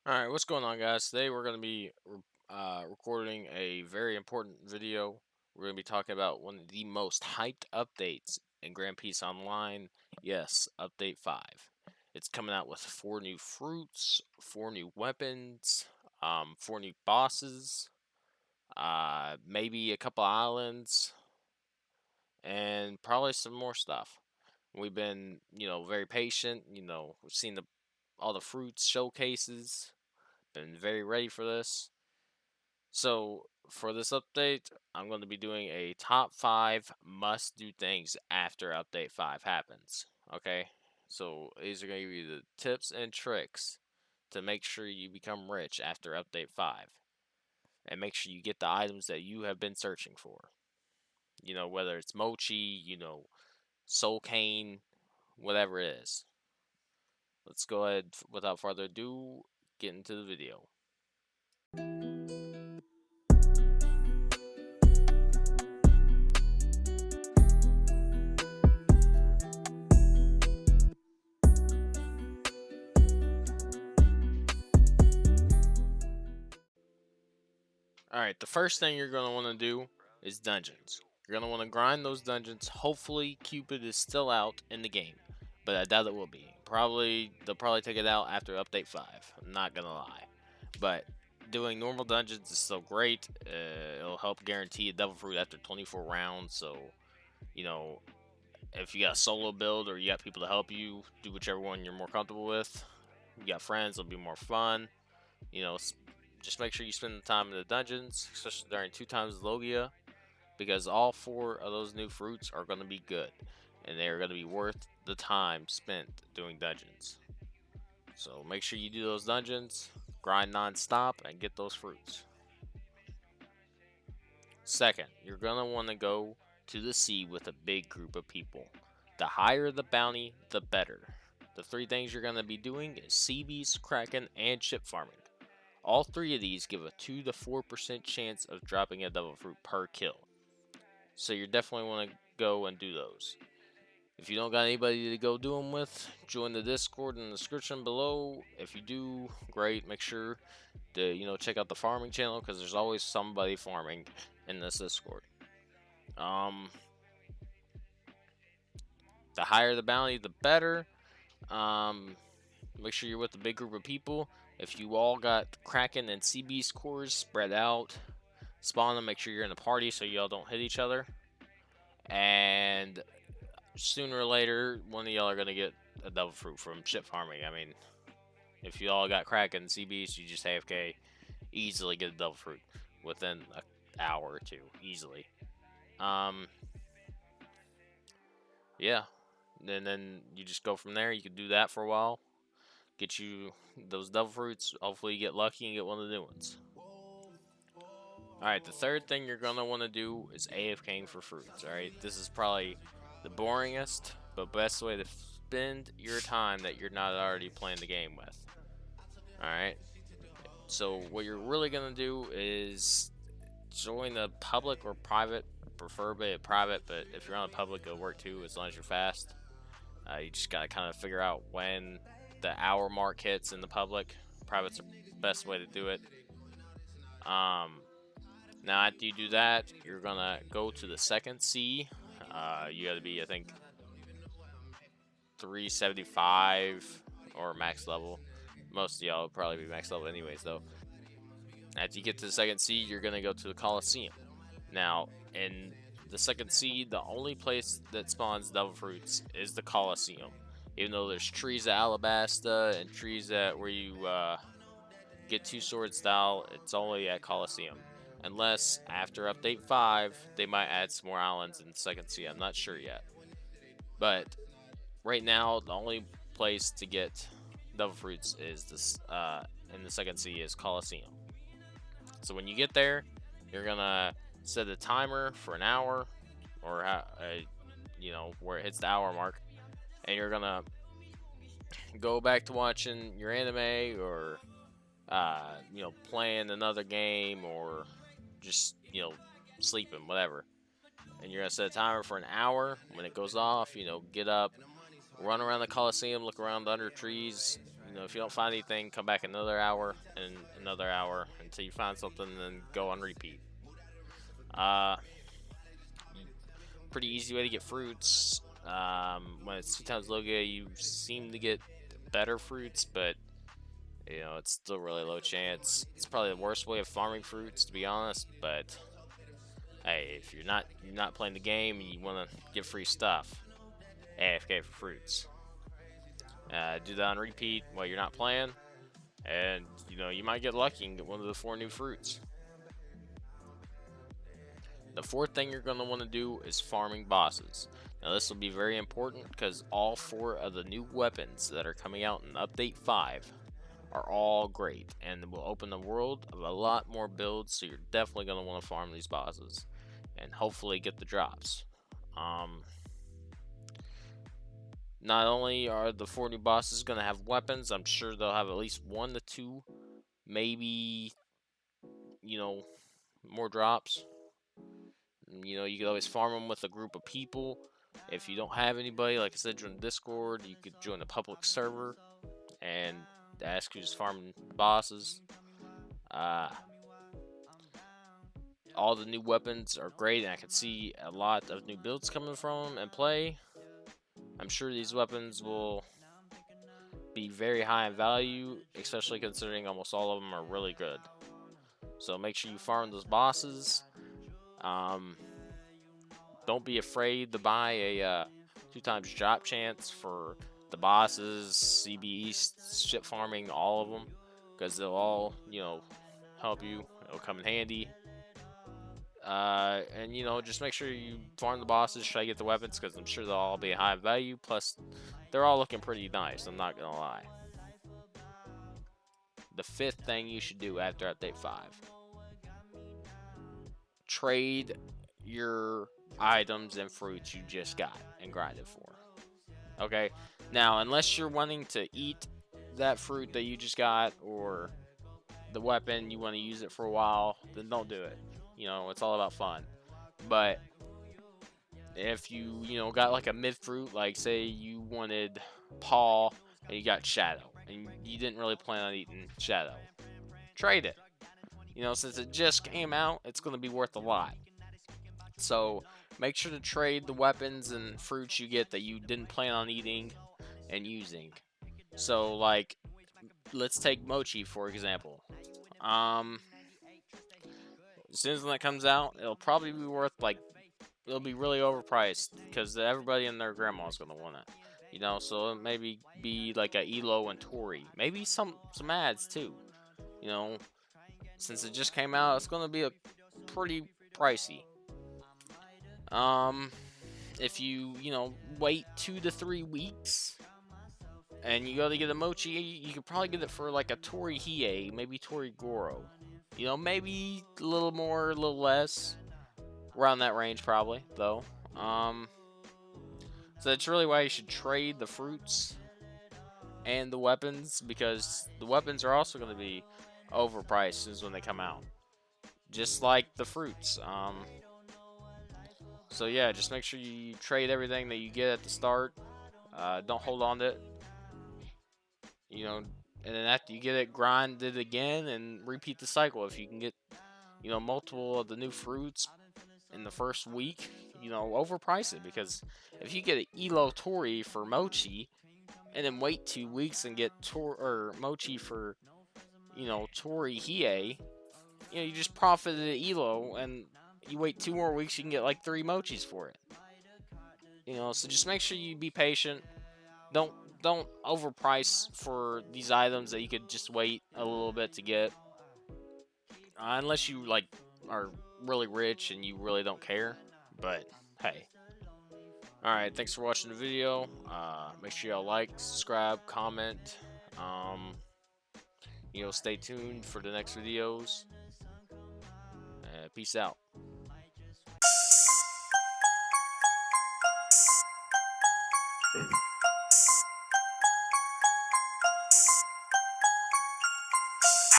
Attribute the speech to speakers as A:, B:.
A: All right, what's going on, guys? Today we're going to be recording a very important video. We're going to be talking about one of the most hyped updates in Grand Peace Online. Yes, Update 5. It's coming out with 4 new fruits, 4 new weapons, 4 new bosses, maybe a couple islands, and probably some more stuff. We've been, very patient. We've seen all the fruits showcases. Been very ready for this. So, for this update, I'm going to be doing a top 5 must do things after Update 5 happens. Okay? So, these are going to give you the tips and tricks to make sure you become rich after Update 5. And make sure you get the items that you have been searching for. Whether it's mochi, soul cane, whatever it is. Let's go ahead, without further ado, get into the video. Alright, the first thing you're going to want to do is dungeons. You're going to want to grind those dungeons. Hopefully, Cupid is still out in the game, but I doubt it will be. They'll probably take it out after Update 5. I'm not going to lie. But doing normal dungeons is still great. It'll help guarantee a Devil Fruit after 24 rounds. So, you know, if you got a solo build or you got people to help you, do whichever one you're more comfortable with. You got friends, it'll be more fun. You know, just make sure you spend the time in the dungeons, especially during 2 times Logia, because all 4 of those new fruits are going to be good, and they are going to be worth the time spent doing dungeons. So make sure you do those dungeons, grind non-stop, and get those fruits. Second, you're going to want to go to the sea with a big group of people. The higher the bounty, the better. The 3 things you're going to be doing is sea beast, kraken, and ship farming. All 3 of these give a 2 to 4% chance of dropping a devil fruit per kill. So you definitely want to go and do those. If you don't got anybody to go do them with, join the Discord in the description below. If you do, great. Make sure to check out the farming channel, because there's always somebody farming in this Discord. The higher the bounty, the better. Make sure you're with a big group of people. If you all got Kraken and Sea Beast cores spread out, spawn them. Make sure you're in a party so y'all don't hit each other. And sooner or later, one of y'all are gonna get a devil fruit from ship farming. I mean, if you all got Kraken and Sea Beast, you just AFK, easily get a devil fruit within an hour or 2, easily. Yeah. And then you just go from there. You can do that for a while. Get you those devil fruits. Hopefully you get lucky and get one of the new ones. Alright, the third thing you're going to want to do is AFKing for fruits. Alright, this is probably the boringest, but best way to spend your time that you're not already playing the game with. Alright, so what you're really going to do is join the public or private, preferably private, but if you're on a public, it'll work too as long as you're fast. You just gotta kind of figure out when the hour mark hits in the public. Private's the best way to do it. Now after you do that, you're gonna go to the second sea. You gotta be, I think, 375 or max level. Most of y'all will probably be max level anyways, though. After you get to the second sea, you're gonna go to the Coliseum. Now, in the second seed, the only place that spawns devil fruits is the Coliseum. Even though there's trees at Alabasta and trees at where you get 2 sword style, it's only at Coliseum. Unless after update 5, they might add some more islands in the second sea. I'm not sure yet. But right now, the only place to get devil fruits is this in the second sea is Coliseum. So when you get there, you're gonna set a timer for an hour, or where it hits the hour mark, and you're gonna go back to watching your anime, or playing another game, or just sleeping, whatever. And you're gonna set a timer for an hour. When it goes off, get up, run around the Coliseum, look around under trees, if you don't find anything, come back another hour and another hour until you find something, and then go on repeat. Uh, Pretty easy way to get fruits. When it's 2 times Logia, you seem to get better fruits, but it's still really low chance. It's probably the worst way of farming fruits, to be honest. But hey, if you're not playing the game and you want to get free stuff, AFK for fruits. Do that on repeat while you're not playing, and you might get lucky and get one of the 4 new fruits. The fourth thing you're going to want to do is farming bosses. Now this will be very important because all 4 of the new weapons that are coming out in Update 5 are all great and will open the world of a lot more builds, so you're definitely going to want to farm these bosses and hopefully get the drops. Not only are the 4 new bosses going to have weapons, I'm sure they'll have at least 1 to 2, maybe, more drops. You can always farm them with a group of people. If you don't have anybody, like I said, join Discord. You could join a public server and ask who's farming bosses. All the new weapons are great, and I can see a lot of new builds coming from them and play. I'm sure these weapons will be very high in value, especially considering almost all of them are really good. So make sure you farm those bosses. Don't be afraid to buy a 2 times drop chance for the bosses, CB East, ship farming, all of them, because they'll all help you. It'll come in handy. And just make sure you farm the bosses, try to get the weapons, because I'm sure they'll all be high value. Plus, they're all looking pretty nice, I'm not gonna lie. The 5th thing you should do after Update 5: trade your items and fruits you just got and grinded for. Okay, now unless you're wanting to eat that fruit that you just got, or the weapon, you want to use it for a while, then don't do it. It's all about fun. But if you got like a mid fruit, like say you wanted Paw and you got Shadow, and you didn't really plan on eating Shadow, trade it. Since it just came out, it's going to be worth a lot. So make sure to trade the weapons and fruits you get that you didn't plan on eating and using. So like, let's take Mochi for example. As soon as that comes out, it'll probably be worth it'll be really overpriced because everybody and their grandma's gonna want it. So it maybe be like a Elo and Tori, maybe some ads too. Since it just came out, it's gonna be a pretty pricey. If you wait 2 to 3 weeks and you go to get a Mochi, you could probably get it for like a Tori Hiei, maybe Tori Goro. Maybe a little more, a little less, around that range probably though. So that's really why you should trade the fruits and the weapons, because the weapons are also going to be overpriced as soon as when they come out, just like the fruits. So yeah, just make sure you trade everything that you get at the start. Don't hold on to it. And then after you get it, grind it again and repeat the cycle. If you can get, multiple of the new fruits in the first week, overprice it, because if you get an Elo Tori for Mochi and then wait 2 weeks and get Mochi for, Tori Hiei, you just profited at Elo, and you wait 2 more weeks, you can get like 3 Mochis for it. So just make sure you be patient. Don't overprice for these items that you could just wait a little bit to get, unless you are really rich and you really don't care. But hey, alright, thanks for watching the video. Make sure y'all like, subscribe, comment. Stay tuned for the next videos. Peace out.